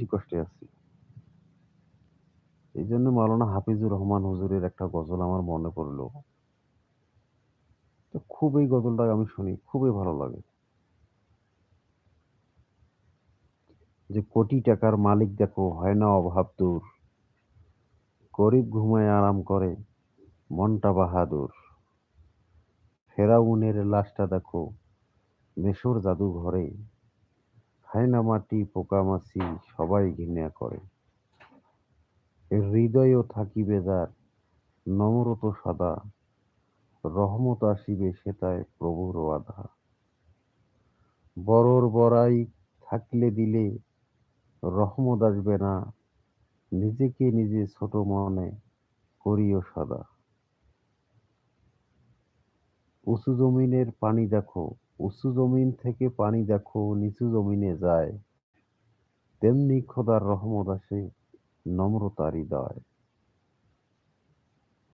বেশি কষ্টে আছি। এইজন্য মাওলানা হাফিজুর রহমান হুজুরের একটা গজল আমার মনে পড়ল। তো খুব এই গজলটা আমি শুনি, খুবই ভালো লাগে। যে কোটি টাকার মালিক দেখো হয় না অভাব দূর, গরিব ঘুমায় আরাম করে মনটা বাহাদুর। ফেরাউনের লাশটা দেখো মেসর জাদুঘরে, খায় না মাটি পোকামাছি সবাই ঘৃণা করে। এর হৃদয়ও থাকিবে যার নম্রত সদা, রহমত আসিবে সেটায় প্রভুর বাধা। বড়র বড়াই থাকলে দিলে রহমত আসবে না, নিজেকে নিজে ছোট মনে করিও সদা। উঁচু জমিনের পানি দেখো, উঁচু জমিন থেকে পানি দেখো নিচু জমিনে যায়, তেমনি খোদার রহমত আসে নম্রতার হৃদয়।